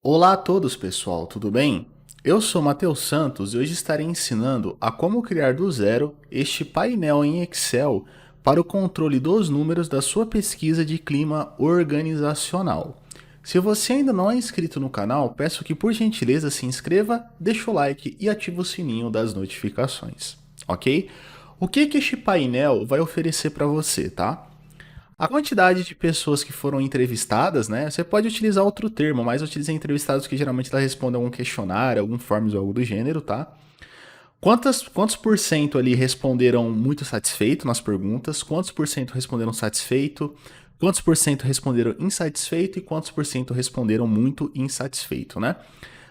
Olá a todos, pessoal, tudo bem? Eu sou Matheus Santos e hoje estarei ensinando a como criar do zero este painel em Excel para o controle dos números da sua pesquisa de clima organizacional. Se você ainda não é inscrito no canal, peço que por gentileza se inscreva, deixe o like e ative o sininho das notificações, ok? O que este painel vai oferecer para você, tá? A quantidade de pessoas que foram entrevistadas, né? Você pode utilizar outro termo, mas utiliza entrevistados que geralmente ela responde algum questionário, algum forms ou algo do gênero, tá? Quantos por cento ali responderam muito satisfeito nas perguntas? Quantos por cento responderam satisfeito? Quantos por cento responderam insatisfeito? E quantos por cento responderam muito insatisfeito, né?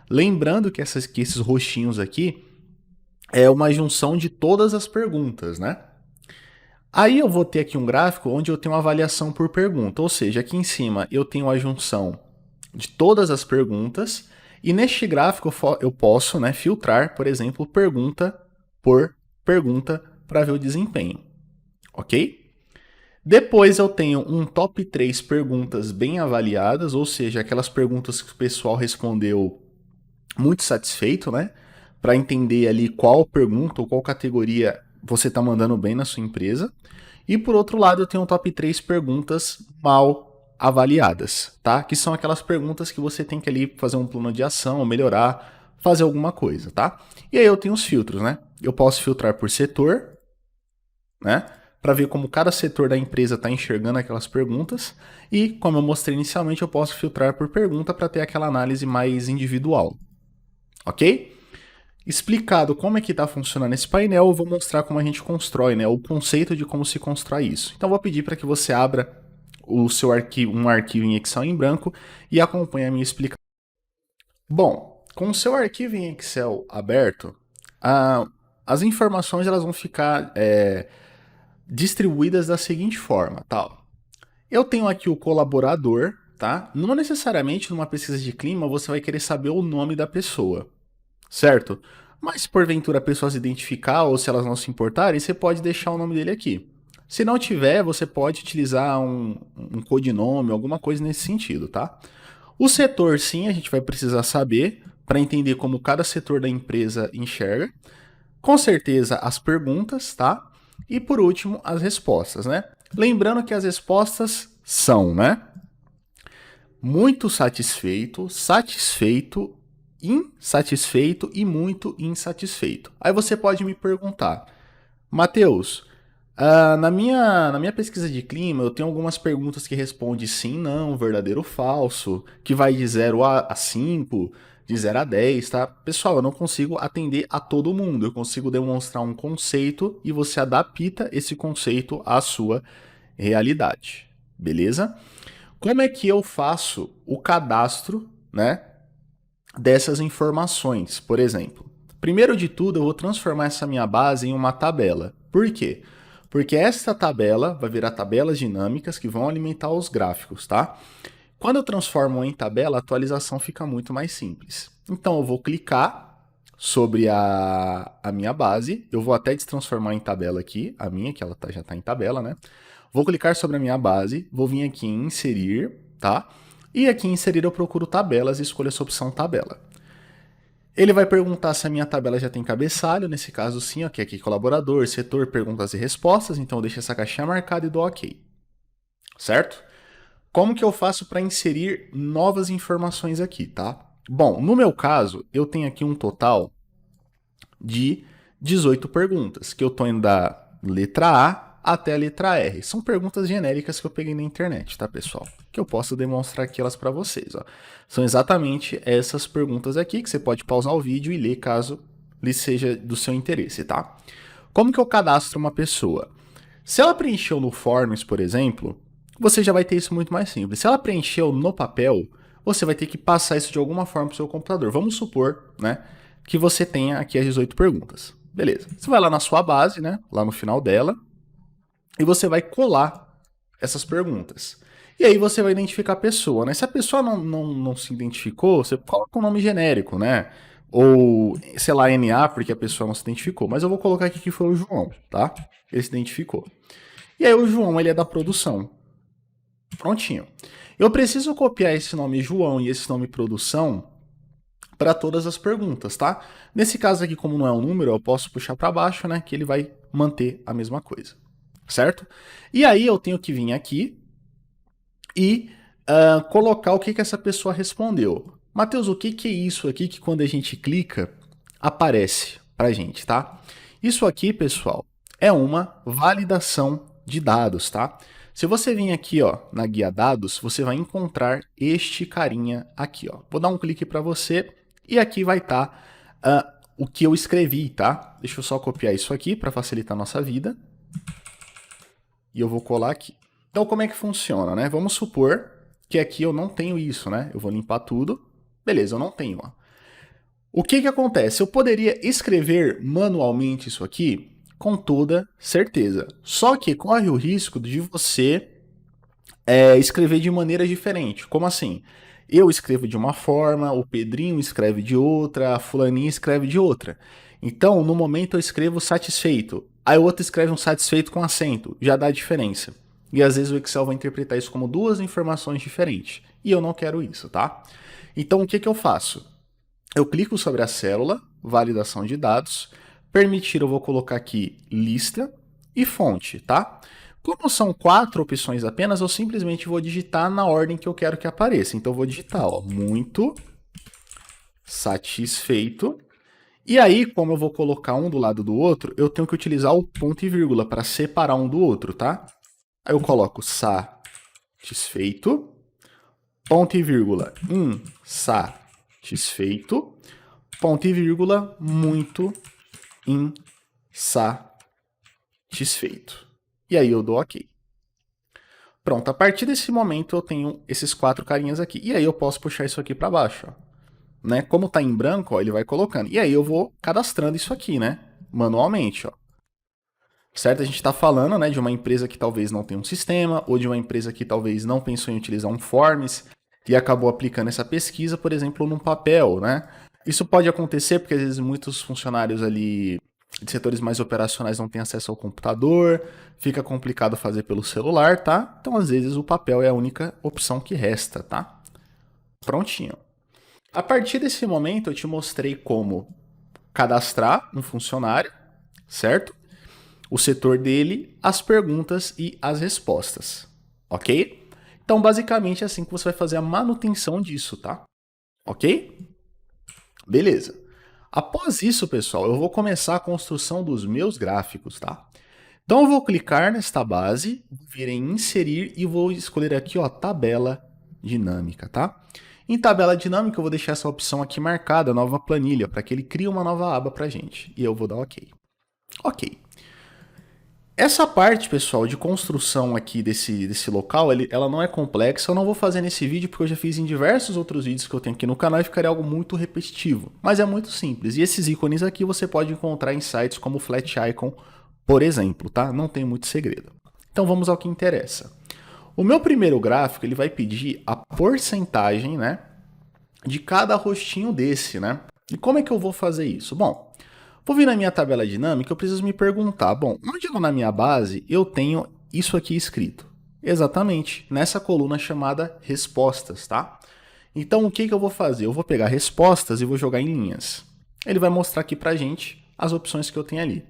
Lembrando que esses roxinhos aqui é uma junção de todas as perguntas, né? Aí eu vou ter aqui um gráfico onde eu tenho uma avaliação por pergunta, ou seja, aqui em cima eu tenho a junção de todas as perguntas e neste gráfico eu posso, né, filtrar, por exemplo, pergunta por pergunta para ver o desempenho, ok? Depois eu tenho um top 3 perguntas bem avaliadas, ou seja, aquelas perguntas que o pessoal respondeu muito satisfeito, né? Para entender ali qual pergunta ou qual categoria você está mandando bem na sua empresa. E por outro lado, eu tenho um top 3 perguntas mal avaliadas, tá? Que são aquelas perguntas que você tem que ali fazer um plano de ação, melhorar, fazer alguma coisa, tá? E aí eu tenho os filtros, né? Eu posso filtrar por setor, né? Para ver como cada setor da empresa está enxergando aquelas perguntas. E, como eu mostrei inicialmente, eu posso filtrar por pergunta para ter aquela análise mais individual, ok? Explicado como é que está funcionando esse painel, eu vou mostrar como a gente constrói, né? O conceito de como se constrói isso. Então, vou pedir para que você abra o seu arquivo, um arquivo em Excel em branco e acompanhe a minha explicação. Bom, com o seu arquivo em Excel aberto, as informações elas vão ficar distribuídas da seguinte forma, tá? Eu tenho aqui o colaborador, tá? Não necessariamente numa pesquisa de clima você vai querer saber o nome da pessoa, certo? Mas se porventura a pessoa se identificar ou se elas não se importarem, você pode deixar o nome dele aqui. Se não tiver, você pode utilizar um codinome, alguma coisa nesse sentido, tá? O setor, sim, a gente vai precisar saber para entender como cada setor da empresa enxerga. Com certeza, as perguntas, tá? E por último, as respostas, né? Lembrando que as respostas são, né? Muito satisfeito, satisfeito, insatisfeito e muito insatisfeito. Aí você pode me perguntar, Matheus, na minha pesquisa de clima, eu tenho algumas perguntas que respondem sim, não, verdadeiro ou falso, que vai de 0 a 5, de 0 a 10, tá? Pessoal, eu não consigo atender a todo mundo, eu consigo demonstrar um conceito e você adapta esse conceito à sua realidade, beleza? Como é que eu faço o cadastro, né, dessas informações, por exemplo? Primeiro de tudo, eu vou transformar essa minha base em uma tabela. Por quê? Porque esta tabela vai virar tabelas dinâmicas que vão alimentar os gráficos, tá? Quando eu transformo em tabela, a atualização fica muito mais simples. Então, eu vou clicar sobre a minha base, eu vou até destransformar em tabela aqui, a minha, que ela já está em tabela, né? Vou clicar sobre a minha base, vou vir aqui em inserir, tá? E aqui em inserir eu procuro tabelas e escolho essa opção tabela. Ele vai perguntar se a minha tabela já tem cabeçalho, nesse caso sim, ok, aqui colaborador, setor, perguntas e respostas, então eu deixo essa caixinha marcada e dou ok, certo? Como que eu faço para inserir novas informações aqui, tá? Bom, no meu caso, eu tenho aqui um total de 18 perguntas, que eu estou indo da letra A até a letra R. São perguntas genéricas que eu peguei na internet, tá, pessoal? Que eu posso demonstrar aqui elas para vocês. Ó. São exatamente essas perguntas aqui, que você pode pausar o vídeo e ler caso lhe seja do seu interesse, tá? Como que eu cadastro uma pessoa? Se ela preencheu no Forms, por exemplo, você já vai ter isso muito mais simples. Se ela preencheu no papel, você vai ter que passar isso de alguma forma para o seu computador. Vamos supor, né, que você tenha aqui as 18 perguntas. Beleza. Você vai lá na sua base, né, lá no final dela, e você vai colar essas perguntas. E aí você vai identificar a pessoa, né? Se a pessoa não se identificou, você coloca um nome genérico, né? Ou, sei lá, NA, porque a pessoa não se identificou. Mas eu vou colocar aqui que foi o João, tá? Ele se identificou. E aí o João, ele é da produção. Prontinho. Eu preciso copiar esse nome João e esse nome produção para todas as perguntas, tá? Nesse caso aqui, como não é um número, eu posso puxar para baixo, né? Que ele vai manter a mesma coisa, certo? E aí eu tenho que vir aqui e colocar o que essa pessoa respondeu. Matheus, o que é isso aqui que quando a gente clica, aparece pra gente, tá? Isso aqui, pessoal, é uma validação de dados, tá? Se você vir aqui, ó, na guia dados, você vai encontrar este carinha aqui, ó. Vou dar um clique para você e aqui vai estar o que eu escrevi, tá? Deixa eu só copiar isso aqui para facilitar a nossa vida. E eu vou colar aqui. Então, como é que funciona, né? Vamos supor que aqui eu não tenho isso, né? Eu vou limpar tudo. Beleza, eu não tenho, ó. O que acontece? Eu poderia escrever manualmente isso aqui com toda certeza. Só que corre o risco de você escrever de maneira diferente. Como assim? Eu escrevo de uma forma, o Pedrinho escreve de outra, a fulaninha escreve de outra. Então, no momento eu escrevo satisfeito, aí o outro escreve um satisfeito com acento, já dá diferença. E às vezes o Excel vai interpretar isso como duas informações diferentes. E eu não quero isso, tá? Então, o que eu faço? Eu clico sobre a célula, validação de dados, permitir, eu vou colocar aqui lista e fonte, tá? Como são 4 opções apenas, eu simplesmente vou digitar na ordem que eu quero que apareça. Então eu vou digitar, ó, muito satisfeito. E aí, como eu vou colocar um do lado do outro, eu tenho que utilizar o ponto e vírgula para separar um do outro, tá? Aí eu coloco satisfeito, ponto e vírgula, insatisfeito, ponto e vírgula, muito insatisfeito. E aí eu dou OK. Pronto, a partir desse momento eu tenho esses 4 carinhas aqui. E aí eu posso puxar isso aqui para baixo, ó. Né? Como tá em branco, ó, ele vai colocando. E aí eu vou cadastrando isso aqui, né? Manualmente, ó. Certo? A gente está falando, né, de uma empresa que talvez não tenha um sistema, ou de uma empresa que talvez não pensou em utilizar um Forms e acabou aplicando essa pesquisa, por exemplo, num papel, né? Isso pode acontecer porque às vezes muitos funcionários ali de setores mais operacionais não têm acesso ao computador, fica complicado fazer pelo celular, tá? Então, às vezes, o papel é a única opção que resta, tá? Prontinho. A partir desse momento, eu te mostrei como cadastrar um funcionário, certo? O setor dele, as perguntas e as respostas, ok? Então, basicamente, é assim que você vai fazer a manutenção disso, tá? Ok? Beleza. Após isso, pessoal, eu vou começar a construção dos meus gráficos, tá? Então, eu vou clicar nesta base, vir em inserir e vou escolher aqui, ó, tabela dinâmica, tá? Em tabela dinâmica, eu vou deixar essa opção aqui marcada, nova planilha, para que ele crie uma nova aba para a gente. E eu vou dar OK. OK. Essa parte, pessoal, de construção aqui desse local, ela não é complexa, eu não vou fazer nesse vídeo porque eu já fiz em diversos outros vídeos que eu tenho aqui no canal e ficaria algo muito repetitivo, mas é muito simples. E esses ícones aqui você pode encontrar em sites como o Flat Icon, por exemplo, tá? Não tem muito segredo. Então vamos ao que interessa. O meu primeiro gráfico, ele vai pedir a porcentagem, né, de cada rostinho desse, né? E como é que eu vou fazer isso? Bom, vou vir na minha tabela dinâmica, eu preciso me perguntar, bom, onde lá na minha base eu tenho isso aqui escrito? Exatamente, nessa coluna chamada respostas, tá? Então, o que eu vou fazer? Eu vou pegar respostas e vou jogar em linhas. Ele vai mostrar aqui pra gente as opções que eu tenho ali.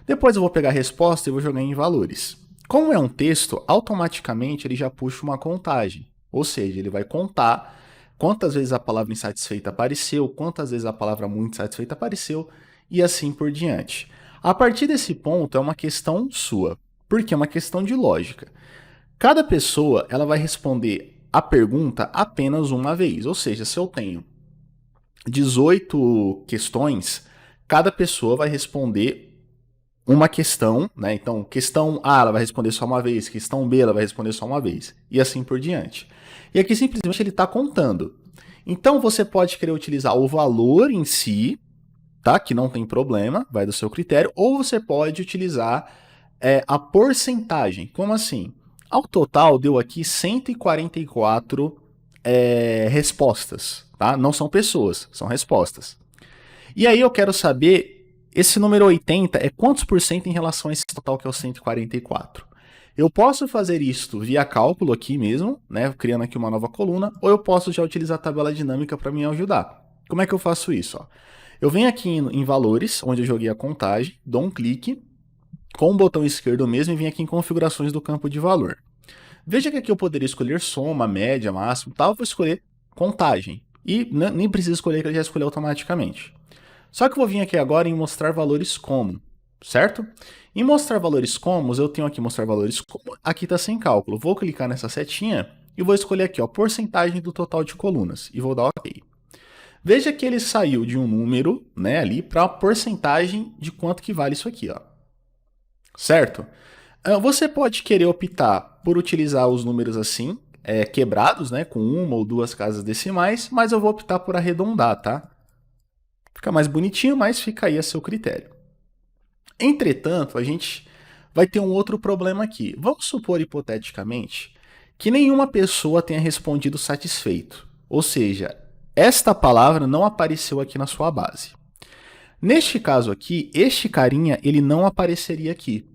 Depois eu vou pegar a resposta e vou jogar em valores. Como é um texto, automaticamente ele já puxa uma contagem. Ou seja, ele vai contar quantas vezes a palavra insatisfeita apareceu, quantas vezes a palavra muito satisfeita apareceu, e assim por diante. A partir desse ponto é uma questão sua, porque é uma questão de lógica. Cada pessoa ela vai responder a pergunta apenas uma vez, ou seja, se eu tenho 18 questões, cada pessoa vai responder uma questão, né? Então, questão A ela vai responder só uma vez, questão B ela vai responder só uma vez, e assim por diante. E aqui simplesmente ele está contando. Então, você pode querer utilizar o valor em si, tá? Que não tem problema, vai do seu critério, ou você pode utilizar a porcentagem. Como assim? Ao total, deu aqui 144 respostas, tá? Não são pessoas, são respostas. E aí eu quero saber, esse número 80 é quantos por cento em relação a esse total que é o 144? Eu posso fazer isto via cálculo aqui mesmo, né, criando aqui uma nova coluna, ou eu posso já utilizar a tabela dinâmica para me ajudar. Como é que eu faço isso? Ó? Eu venho aqui em valores, onde eu joguei a contagem, dou um clique, com o botão esquerdo mesmo e venho aqui em configurações do campo de valor. Veja que aqui eu poderia escolher soma, média, máximo, tal, eu vou escolher contagem. E nem preciso escolher, que ele já escolheu automaticamente. Só que eu vou vir aqui agora em mostrar valores como, certo? Em mostrar valores como, eu tenho aqui mostrar valores como, aqui está sem cálculo. Vou clicar nessa setinha e vou escolher aqui, ó, porcentagem do total de colunas, e vou dar OK. Veja que ele saiu de um número, né, ali, para a porcentagem de quanto que vale isso aqui, ó. Certo? Você pode querer optar por utilizar os números assim, quebrados, né, com uma ou duas casas decimais, mas eu vou optar por arredondar, tá? Fica mais bonitinho, mas fica aí a seu critério. Entretanto, a gente vai ter um outro problema aqui. Vamos supor, hipoteticamente, que nenhuma pessoa tenha respondido satisfeito. Ou seja, esta palavra não apareceu aqui na sua base. Neste caso aqui, este carinha, ele não apareceria aqui,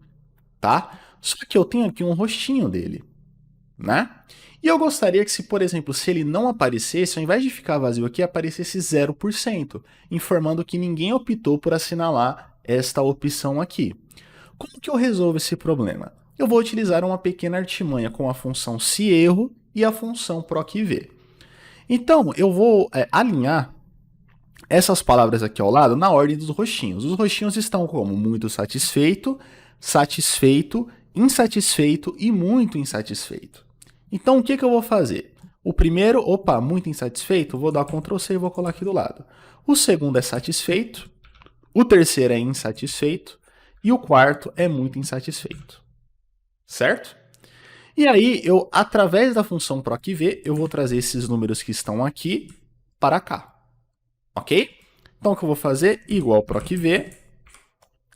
tá? Só que eu tenho aqui um rostinho dele, né? E eu gostaria que, por exemplo, se ele não aparecesse, ao invés de ficar vazio aqui, aparecesse 0%, informando que ninguém optou por assinalar esta opção aqui. Como que eu resolvo esse problema? Eu vou utilizar uma pequena artimanha com a função seErro e a função procv. Então, eu vou alinhar essas palavras aqui ao lado na ordem dos rostinhos. Os rostinhos estão como muito satisfeito, satisfeito, insatisfeito e muito insatisfeito. Então, o que eu vou fazer? O primeiro, muito insatisfeito, vou dar Ctrl C e vou colar aqui do lado. O segundo é satisfeito, o terceiro é insatisfeito e o quarto é muito insatisfeito. Certo? E aí, através da função procv, eu vou trazer esses números que estão aqui para cá. Ok? Então, o que eu vou fazer? Igual procv,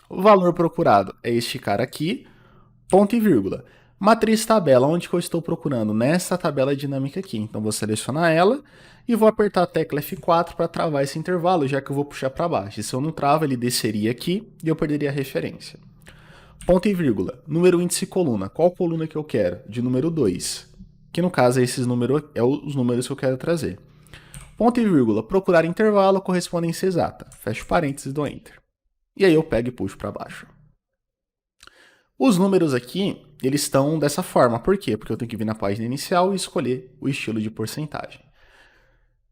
o valor procurado é este cara aqui, ponto e vírgula. Matriz tabela, onde que eu estou procurando? Nessa tabela dinâmica aqui. Então, vou selecionar ela e vou apertar a tecla F4 para travar esse intervalo, já que eu vou puxar para baixo. E se eu não travo, ele desceria aqui e eu perderia a referência. Ponto e vírgula. Número, índice e coluna. Qual coluna que eu quero? De número 2. Que no caso é os números que eu quero trazer. Ponto e vírgula. Procurar intervalo, correspondência exata. Fecho parênteses e dou Enter. E aí eu pego e puxo para baixo. Os números aqui, eles estão dessa forma. Por quê? Porque eu tenho que vir na página inicial e escolher o estilo de porcentagem.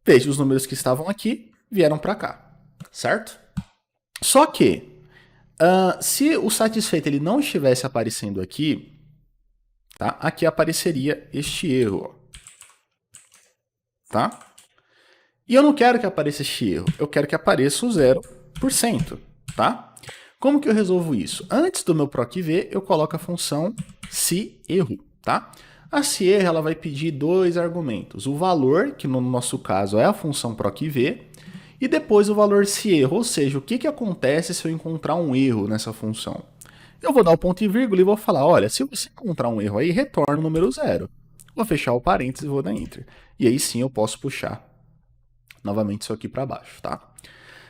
Veja, os números que estavam aqui vieram para cá, certo? Só que, se o satisfeito ele não estivesse aparecendo aqui, tá? Aqui apareceria este erro, tá? E eu não quero que apareça este erro, eu quero que apareça o 0%, tá? Como que eu resolvo isso? Antes do meu procv, eu coloco a função seErro, tá? A seErro, ela vai pedir dois argumentos. O valor, que no nosso caso é a função procv, e depois o valor seErro, ou seja, o que acontece se eu encontrar um erro nessa função? Eu vou dar o ponto e vírgula e vou falar, olha, se você encontrar um erro aí, retorna o número 0. Vou fechar o parênteses e vou dar Enter. E aí sim eu posso puxar novamente isso aqui para baixo, tá?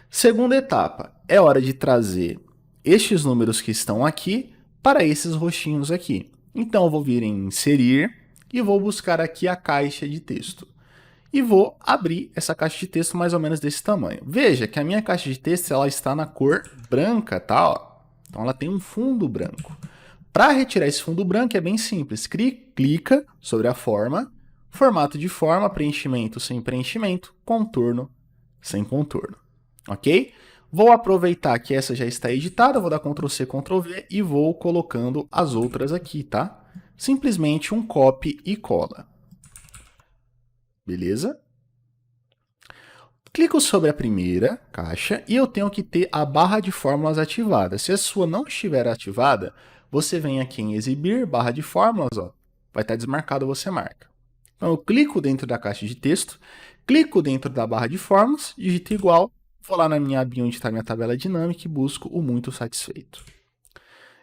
Segunda etapa, é hora de trazer estes números que estão aqui para esses rostinhos aqui. Então, eu vou vir em inserir e vou buscar aqui a caixa de texto. E vou abrir essa caixa de texto mais ou menos desse tamanho. Veja que a minha caixa de texto ela está na cor branca, tá? Ó. Então, ela tem um fundo branco. Para retirar esse fundo branco é bem simples. Clica sobre a forma, formato de forma, preenchimento sem preenchimento, contorno sem contorno. Ok? Vou aproveitar que essa já está editada, vou dar Ctrl C, Ctrl V e vou colocando as outras aqui, tá? Simplesmente um copy e cola. Beleza? Clico sobre a primeira caixa e eu tenho que ter a barra de fórmulas ativada. Se a sua não estiver ativada, você vem aqui em exibir, barra de fórmulas, ó, vai estar desmarcado, você marca. Então eu clico dentro da caixa de texto, clico dentro da barra de fórmulas, digito igual, vou lá na minha abinha onde está minha tabela dinâmica e busco o muito satisfeito.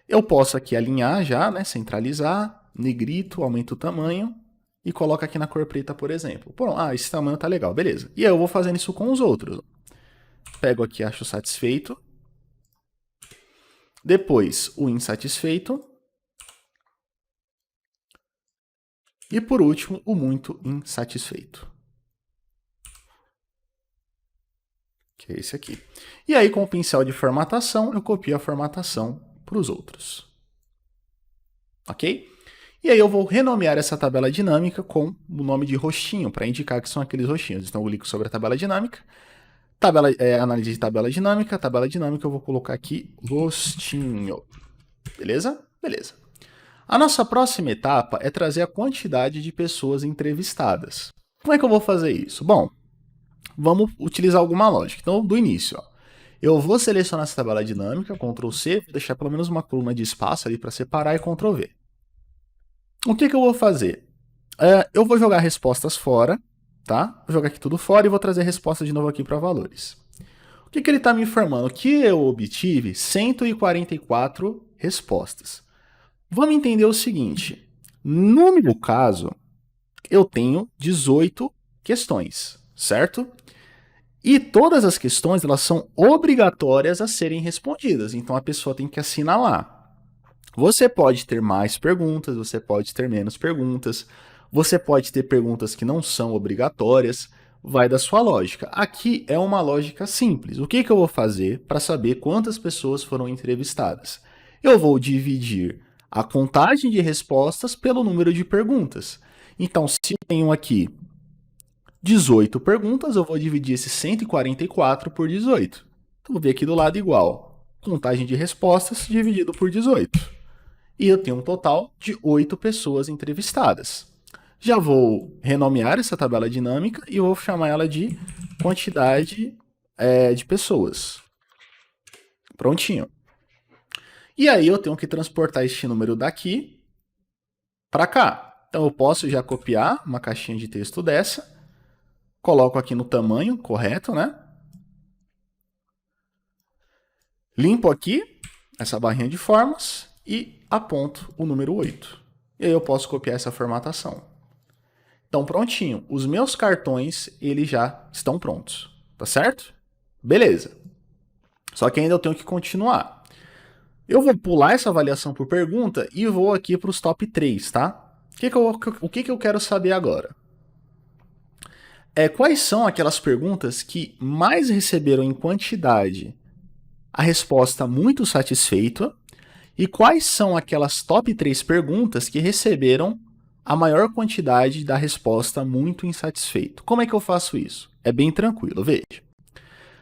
Eu posso aqui alinhar já, né, centralizar, negrito, aumento o tamanho e coloco aqui na cor preta, por exemplo. Pô, esse tamanho tá legal, beleza. E aí eu vou fazendo isso com os outros. Pego aqui, acho satisfeito. Depois o insatisfeito. E por último, o muito insatisfeito, que é esse aqui. E aí, com o pincel de formatação, eu copio a formatação para os outros. Ok? E aí eu vou renomear essa tabela dinâmica com o nome de rostinho, para indicar que são aqueles rostinhos. Então eu clico sobre a tabela dinâmica, análise de tabela dinâmica eu vou colocar aqui rostinho. Beleza? Beleza. A nossa próxima etapa é trazer a quantidade de pessoas entrevistadas. Como é que eu vou fazer isso? Bom, vamos utilizar alguma lógica. Então, do início, ó, eu vou selecionar essa tabela dinâmica, Ctrl C, vou deixar pelo menos uma coluna de espaço ali para separar e Ctrl V. O que eu vou fazer? Eu vou jogar respostas fora, tá? Vou jogar aqui tudo fora e vou trazer a resposta de novo aqui para valores. O que ele está me informando? Que eu obtive 144 respostas. Vamos entender o seguinte. No meu caso, eu tenho 18 questões, certo? E todas as questões elas são obrigatórias a serem respondidas. Então a pessoa tem que assinalar. Você pode ter mais perguntas, você pode ter menos perguntas, você pode ter perguntas que não são obrigatórias, vai da sua lógica. Aqui é uma lógica simples. O que eu vou fazer para saber quantas pessoas foram entrevistadas? Eu vou dividir a contagem de respostas pelo número de perguntas. Então, se eu tenho aqui 18 perguntas, eu vou dividir esse 144 por 18. Então, vou ver aqui do lado igual. Contagem de respostas dividido por 18. E eu tenho um total de 8 pessoas entrevistadas. Já vou renomear essa tabela dinâmica e vou chamar ela de quantidade de pessoas. Prontinho. E aí eu tenho que transportar este número daqui para cá. Então eu posso já copiar uma caixinha de texto dessa, coloco aqui no tamanho correto, né? Limpo aqui essa barrinha de formas e aponto o número 8. E aí eu posso copiar essa formatação. Então, prontinho. Os meus cartões, eles já estão prontos. Tá certo? Beleza. Só que ainda eu tenho que continuar. Eu vou pular essa avaliação por pergunta e vou aqui para os top 3, tá? O que eu quero saber agora? Quais são aquelas perguntas que mais receberam em quantidade a resposta muito satisfeita e quais são aquelas top 3 perguntas que receberam a maior quantidade da resposta muito insatisfeito. Como é que eu faço isso? É bem tranquilo, veja.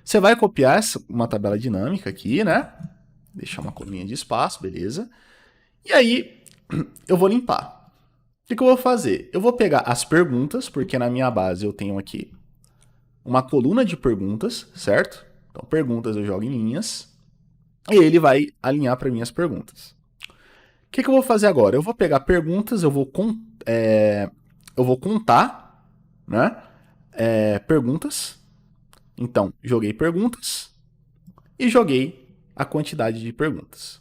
Você vai copiar uma tabela dinâmica aqui, né? Deixar uma colinha de espaço, beleza? E aí, eu vou limpar. O que eu vou fazer? Eu vou pegar as perguntas, porque na minha base eu tenho aqui uma coluna de perguntas, certo? Então, perguntas eu jogo em linhas. E ele vai alinhar para mim as perguntas. O que eu vou fazer agora? Eu vou pegar perguntas, eu vou contar, né? Perguntas. Então, joguei perguntas e joguei a quantidade de perguntas.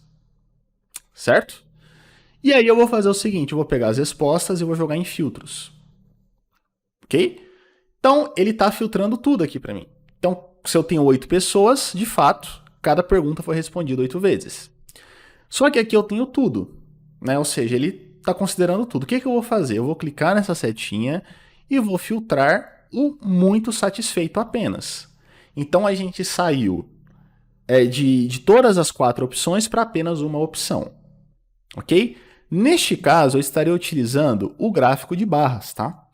Certo? E aí eu vou fazer o seguinte, eu vou pegar as respostas e vou jogar em filtros. Ok? Então, ele está filtrando tudo aqui para mim. Então, se eu tenho 8 pessoas, de fato, cada pergunta foi respondida 8 vezes. Só que aqui eu tenho tudo, né? Ou seja, ele está considerando tudo. O que eu vou fazer? Eu vou clicar nessa setinha e vou filtrar o muito satisfeito apenas. Então, a gente saiu de todas as 4 opções para apenas uma opção. Ok? Neste caso, eu estaria utilizando o gráfico de barras, tá?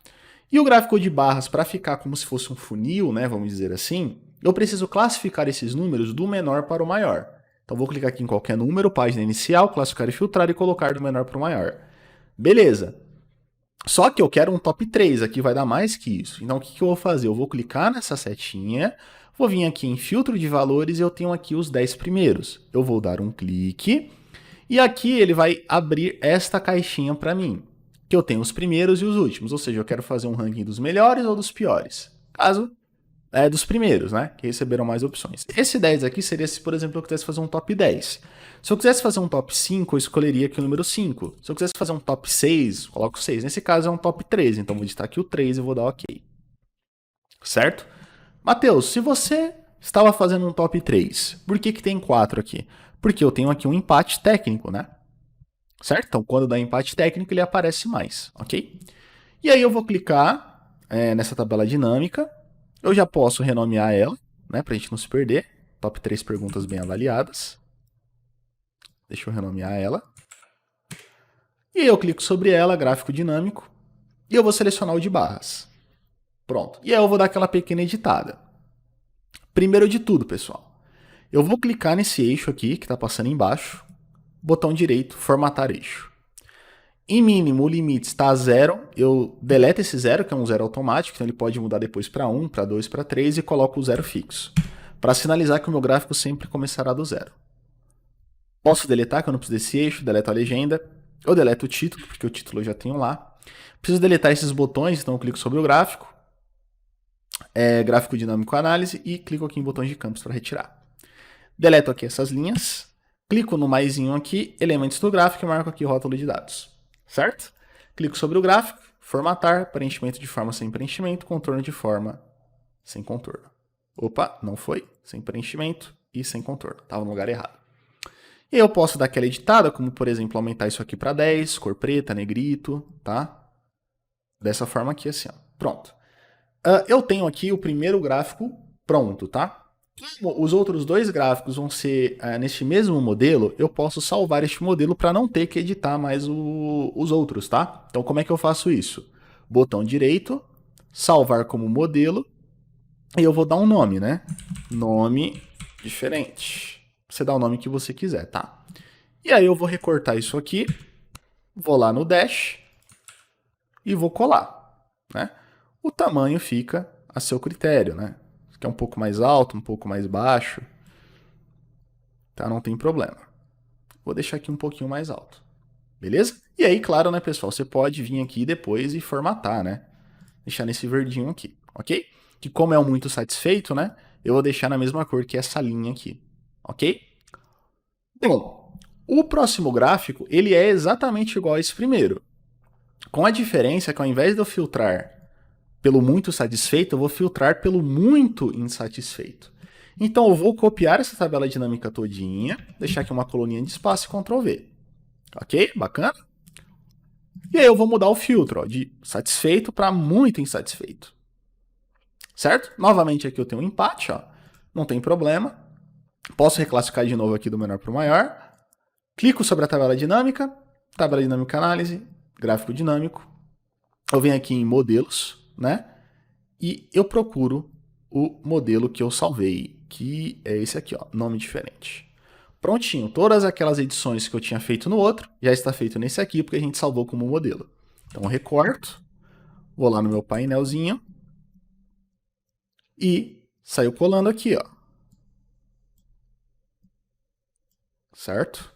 E o gráfico de barras, para ficar como se fosse um funil, né, vamos dizer assim, eu preciso classificar esses números do menor para o maior. Então, vou clicar aqui em qualquer número, página inicial, classificar e filtrar e colocar do menor para o maior. Beleza. Só que eu quero um top 3, aqui vai dar mais que isso. Então, o que eu vou fazer? Eu vou clicar nessa setinha, vou vir aqui em filtro de valores e eu tenho aqui os 10 primeiros. Eu vou dar um clique e aqui ele vai abrir esta caixinha para mim, que eu tenho os primeiros e os últimos, ou seja, eu quero fazer um ranking dos melhores ou dos piores. Caso dos primeiros, né, que receberam mais opções. Esse 10 aqui seria se, por exemplo, eu quisesse fazer um top 10. Se eu quisesse fazer um top 5, eu escolheria aqui o número 5. Se eu quisesse fazer um top 6, coloco 6. Nesse caso é um top 13, então vou digitar aqui o 3 e vou dar OK. Certo? Matheus, se você estava fazendo um top 3, por que tem 4 aqui? Porque eu tenho aqui um empate técnico, né? Certo? Então, quando dá empate técnico, ele aparece mais, ok? E aí eu vou clicar nessa tabela dinâmica. Eu já posso renomear ela, né, para a gente não se perder. Top 3 perguntas bem avaliadas. Deixa eu renomear ela. E aí eu clico sobre ela, gráfico dinâmico, e eu vou selecionar o de barras. Pronto. E aí eu vou dar aquela pequena editada. Primeiro de tudo, pessoal, eu vou clicar nesse eixo aqui, que está passando embaixo, botão direito, formatar eixo. Em mínimo, o limite está a 0, eu deleto esse 0, que é um 0 automático, então ele pode mudar depois para 1, para 2, para 3, e coloco o 0 fixo, para sinalizar que o meu gráfico sempre começará do 0. Posso deletar, que eu não preciso desse eixo, deleto a legenda, eu deleto o título, porque o título eu já tenho lá. Preciso deletar esses botões, então eu clico sobre o gráfico, gráfico dinâmico análise, e clico aqui em botões de campos para retirar. Deleto aqui essas linhas, clico no maisinho aqui, elementos do gráfico, e marco aqui rótulo de dados, certo? Clico sobre o gráfico, formatar, preenchimento de forma sem preenchimento, contorno de forma sem contorno. Opa, não foi, sem preenchimento e sem contorno, estava no lugar errado. E eu posso dar aquela editada, como por exemplo, aumentar isso aqui para 10, cor preta, negrito, tá? Dessa forma aqui, assim, ó. Pronto. Eu tenho aqui o primeiro gráfico pronto, tá? Como os outros dois gráficos vão ser neste mesmo modelo, eu posso salvar este modelo para não ter que editar mais os outros, tá? Então, como é que eu faço isso? Botão direito, salvar como modelo, e eu vou dar um nome, né? Nome diferente. Você dá o nome que você quiser, tá? E aí eu vou recortar isso aqui, vou lá no Dash e vou colar, né? O tamanho fica a seu critério, né? Se quer um pouco mais alto, um pouco mais baixo, tá? Não tem problema. Vou deixar aqui um pouquinho mais alto, beleza? E aí, claro, né, pessoal, você pode vir aqui depois e formatar, né? Deixar nesse verdinho aqui, ok? Que como é um muito satisfeito, né? Eu vou deixar na mesma cor que essa linha aqui, ok? Bom, o próximo gráfico, ele é exatamente igual a esse primeiro. Com a diferença que ao invés de eu filtrar pelo muito satisfeito, eu vou filtrar pelo muito insatisfeito. Então eu vou copiar essa tabela dinâmica todinha, deixar aqui uma coluninha de espaço e Ctrl V. Ok? Bacana? E aí eu vou mudar o filtro, ó, de satisfeito para muito insatisfeito. Certo? Novamente aqui eu tenho um empate, ó. Não tem problema. Posso reclassificar de novo aqui do menor para o maior. Clico sobre a tabela dinâmica análise, gráfico dinâmico. Eu venho aqui em modelos, né? E eu procuro o modelo que eu salvei, que é esse aqui, ó, nome diferente. Prontinho, todas aquelas edições que eu tinha feito no outro, já está feito nesse aqui, porque a gente salvou como modelo. Então eu recorto, vou lá no meu painelzinho, e saiu colando aqui, ó. Certo?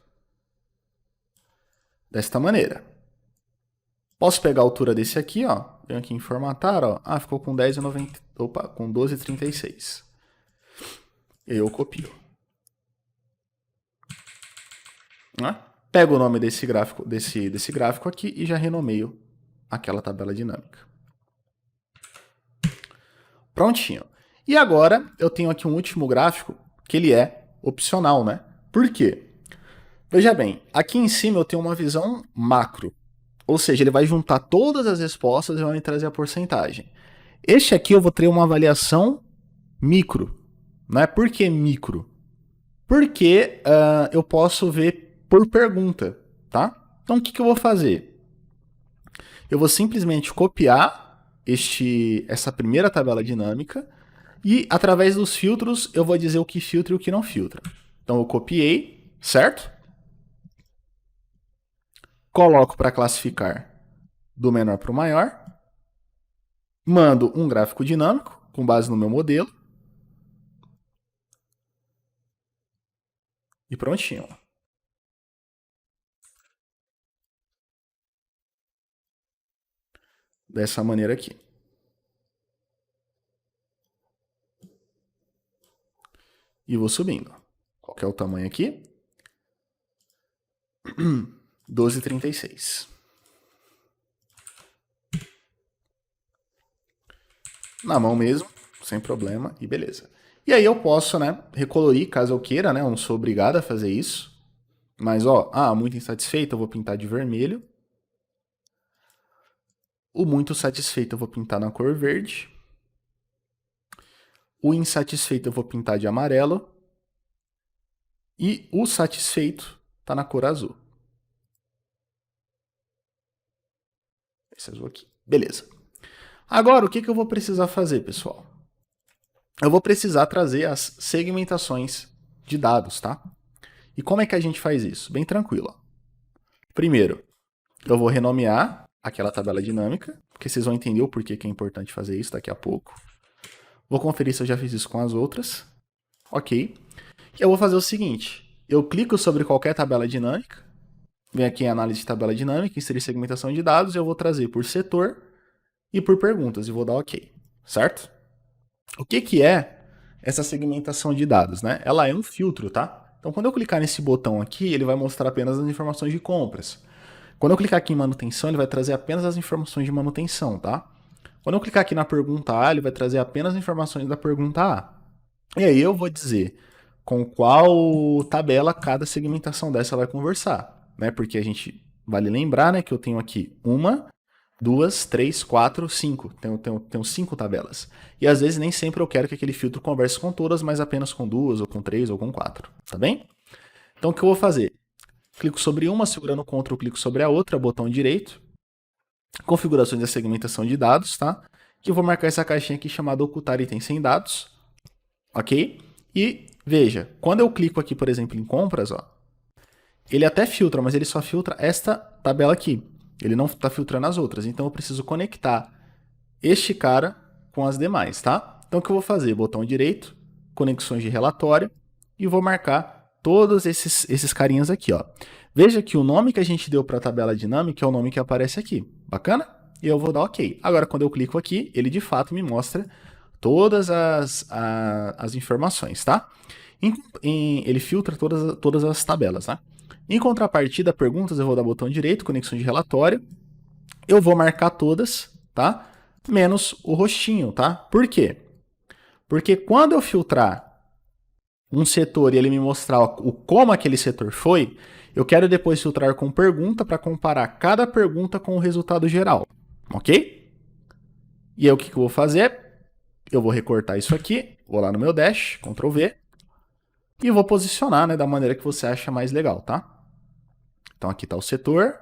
Desta maneira. Posso pegar a altura desse aqui, ó. Venho aqui em formatar, ó. Ah, ficou com 10,90. Opa, com 12,36. E aí eu copio. Né? Pego o nome desse gráfico aqui e já renomeio aquela tabela dinâmica. Prontinho. E agora eu tenho aqui um último gráfico que ele é opcional, né? Por quê? Veja bem, aqui em cima eu tenho uma visão macro. Ou seja, ele vai juntar todas as respostas e vai me trazer a porcentagem. Este aqui eu vou ter uma avaliação micro. Né? Por que micro? Porque eu posso ver por pergunta, tá? Então o que eu vou fazer? Eu vou simplesmente copiar essa primeira tabela dinâmica e através dos filtros eu vou dizer o que filtra e o que não filtra. Então eu copiei, certo? Coloco para classificar do menor para o maior, mando um gráfico dinâmico com base no meu modelo e prontinho. Dessa maneira aqui. E vou subindo. Qual que é o tamanho aqui? 12,36. Na mão mesmo, sem problema, e beleza. E aí eu posso, né, recolorir caso eu queira, né? Eu não sou obrigado a fazer isso. Mas, ó, muito insatisfeito, eu vou pintar de vermelho. O muito satisfeito eu vou pintar na cor verde. O insatisfeito eu vou pintar de amarelo. E o satisfeito está na cor azul. Esse azul aqui. Beleza. Agora, o que eu vou precisar fazer, pessoal? Eu vou precisar trazer as segmentações de dados, tá? E como é que a gente faz isso? Bem tranquilo. Primeiro, eu vou renomear aquela tabela dinâmica, porque vocês vão entender o porquê que é importante fazer isso daqui a pouco. Vou conferir se eu já fiz isso com as outras. Ok. E eu vou fazer o seguinte. Eu clico sobre qualquer tabela dinâmica, venho aqui em análise de tabela dinâmica, inserir segmentação de dados, e eu vou trazer por setor e por perguntas, e vou dar ok, certo? O que é essa segmentação de dados, né? Ela é um filtro, tá? Então, quando eu clicar nesse botão aqui, ele vai mostrar apenas as informações de compras. Quando eu clicar aqui em manutenção, ele vai trazer apenas as informações de manutenção, tá? Quando eu clicar aqui na pergunta A, ele vai trazer apenas as informações da pergunta A. E aí eu vou dizer com qual tabela cada segmentação dessa vai conversar, né? Porque a gente vale lembrar, né, que eu tenho aqui 1, 2, 3, 4, 5. Tenho 5 tabelas. E às vezes nem sempre eu quero que aquele filtro converse com todas, mas apenas com 2, ou com 3, ou com 4. Tá bem? Então o que eu vou fazer? Clico sobre uma, segurando o Ctrl, clico sobre a outra, botão direito. Configurações da segmentação de dados, tá? Que eu vou marcar essa caixinha aqui chamada ocultar item sem dados. Ok? E veja, quando eu clico aqui, por exemplo, em compras, ó, ele até filtra, mas ele só filtra esta tabela aqui. Ele não está filtrando as outras. Então eu preciso conectar este cara com as demais, tá? Então o que eu vou fazer? Botão direito, conexões de relatório, e vou marcar todos esses carinhas aqui, ó. Veja que o nome que a gente deu para a tabela dinâmica é o nome que aparece aqui. Bacana? E eu vou dar OK. Agora, quando eu clico aqui, ele de fato me mostra todas as informações, tá? Ele filtra todas as tabelas, né? Em contrapartida, perguntas, eu vou dar botão direito, conexão de relatório. Eu vou marcar todas, tá? Menos o rostinho, tá? Por quê? Porque quando eu filtrar um setor e ele me mostrar como aquele setor foi, eu quero depois filtrar com pergunta para comparar cada pergunta com o resultado geral, ok? E aí o que eu vou fazer? Eu vou recortar isso aqui, vou lá no meu dash, Ctrl V, e vou posicionar, né, da maneira que você acha mais legal, tá? Então aqui está o setor.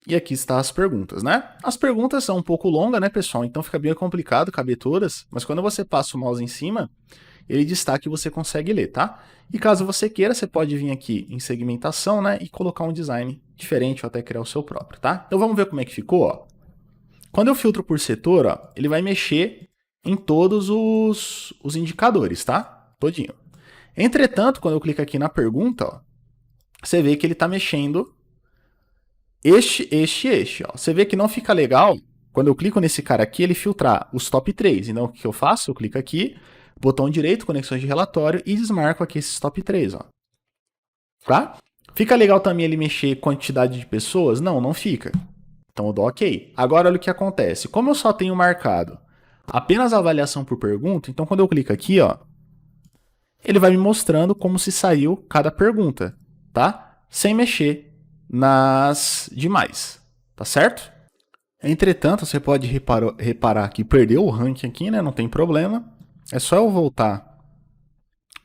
E aqui está as perguntas, né? As perguntas são um pouco longas, né, pessoal? Então fica bem complicado caber todas, mas quando você passa o mouse em cima, ele destaca e você consegue ler, tá? E caso você queira, você pode vir aqui em segmentação, né, e colocar um design diferente ou até criar o seu próprio, tá? Então vamos ver como é que ficou, ó. Quando eu filtro por setor, ó, ele vai mexer em todos os indicadores, tá? Todinho. Entretanto, quando eu clico aqui na pergunta, ó, você vê que ele está mexendo este, ó. Você vê que não fica legal quando eu clico nesse cara aqui, ele filtrar os top 3. Então, o que eu faço? Eu clico aqui, botão direito, conexões de relatório e desmarco aqui esses top 3, ó. Tá? Fica legal também ele mexer quantidade de pessoas? Não, não fica. Então eu dou OK. Agora olha o que acontece. Como eu só tenho marcado apenas a avaliação por pergunta, então quando eu clico aqui, ó, ele vai me mostrando como se saiu cada pergunta, tá? Sem mexer nas demais, tá certo? Entretanto, você pode reparar que perdeu o ranking aqui, né? Não tem problema. É só eu voltar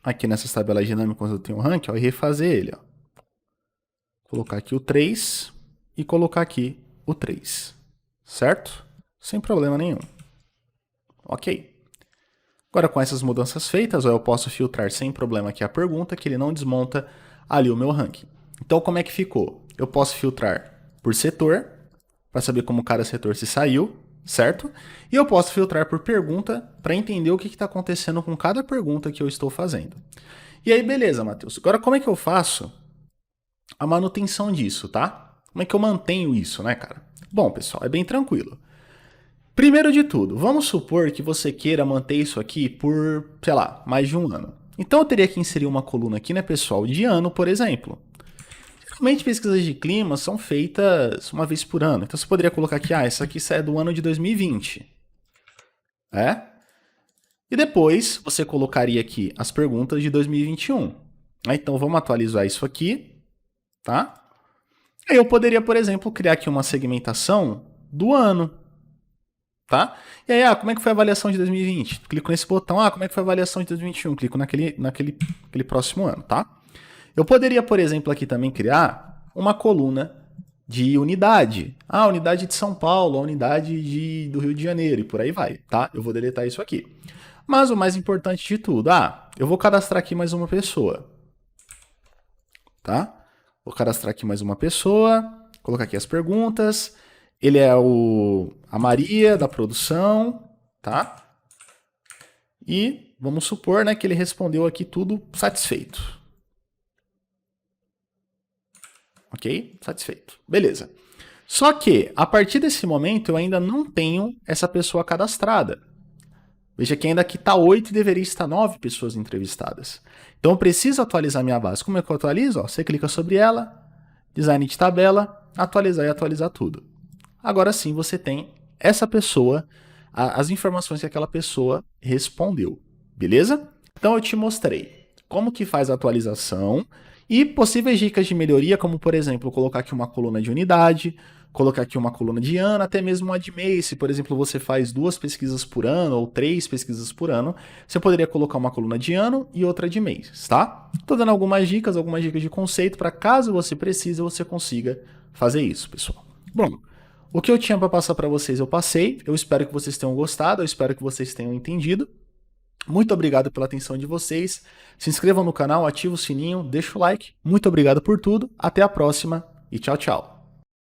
aqui nessas tabelas dinâmicas quando eu tenho o ranking, ó, e refazer ele, ó. Colocar aqui o 3 e colocar aqui o 3, certo? Sem problema nenhum. Ok. Agora, com essas mudanças feitas, eu posso filtrar sem problema aqui a pergunta, que ele não desmonta ali o meu ranking. Então, como é que ficou? Eu posso filtrar por setor, para saber como cada setor se saiu, certo? E eu posso filtrar por pergunta, para entender o que está acontecendo com cada pergunta que eu estou fazendo. E aí, beleza, Matheus. Agora, como é que eu faço a manutenção disso, tá? Como é que eu mantenho isso, né, cara? Bom, pessoal, é bem tranquilo. Primeiro de tudo, vamos supor que você queira manter isso aqui por, sei lá, mais de um ano. Então eu teria que inserir uma coluna aqui, né, pessoal, de ano, por exemplo. Geralmente pesquisas de clima são feitas uma vez por ano. Então você poderia colocar aqui, essa aqui é do ano de 2020. E depois você colocaria aqui as perguntas de 2021. Então vamos atualizar isso aqui, tá? Aí eu poderia, por exemplo, criar aqui uma segmentação do ano, tá? E aí, como é que foi a avaliação de 2020? Clico nesse botão, como é que foi a avaliação de 2021? Clico naquele próximo ano, tá? Eu poderia, por exemplo, aqui também criar uma coluna de unidade. A unidade de São Paulo, a unidade do Rio de Janeiro e por aí vai, tá? Eu vou deletar isso aqui. Mas o mais importante de tudo, eu vou cadastrar aqui mais uma pessoa, tá? Vou cadastrar aqui mais uma pessoa, colocar aqui as perguntas. Ele é a Maria da produção, tá? E vamos supor, né, que ele respondeu aqui tudo satisfeito. Ok? Satisfeito. Beleza. Só que, a partir desse momento, eu ainda não tenho essa pessoa cadastrada. Veja que ainda aqui está 8 e deveria estar 9 pessoas entrevistadas. Então, eu preciso atualizar minha base. Como é que eu atualizo? Você clica sobre ela, design de tabela, atualizar e atualizar tudo. Agora sim, você tem essa pessoa, as informações que aquela pessoa respondeu. Beleza? Então, eu te mostrei como que faz a atualização e possíveis dicas de melhoria, como, por exemplo, colocar aqui uma coluna de unidade, colocar aqui uma coluna de ano, até mesmo uma de mês. Se, por exemplo, você faz 2 pesquisas por ano ou 3 pesquisas por ano, você poderia colocar uma coluna de ano e outra de mês, tá? Estou dando algumas dicas de conceito para caso você precise, você consiga fazer isso, pessoal. Bom, o que eu tinha para passar para vocês eu passei. Eu espero que vocês tenham gostado, eu espero que vocês tenham entendido. Muito obrigado pela atenção de vocês. Se inscrevam no canal, ativem o sininho, deixa o like. Muito obrigado por tudo. Até a próxima e tchau, tchau.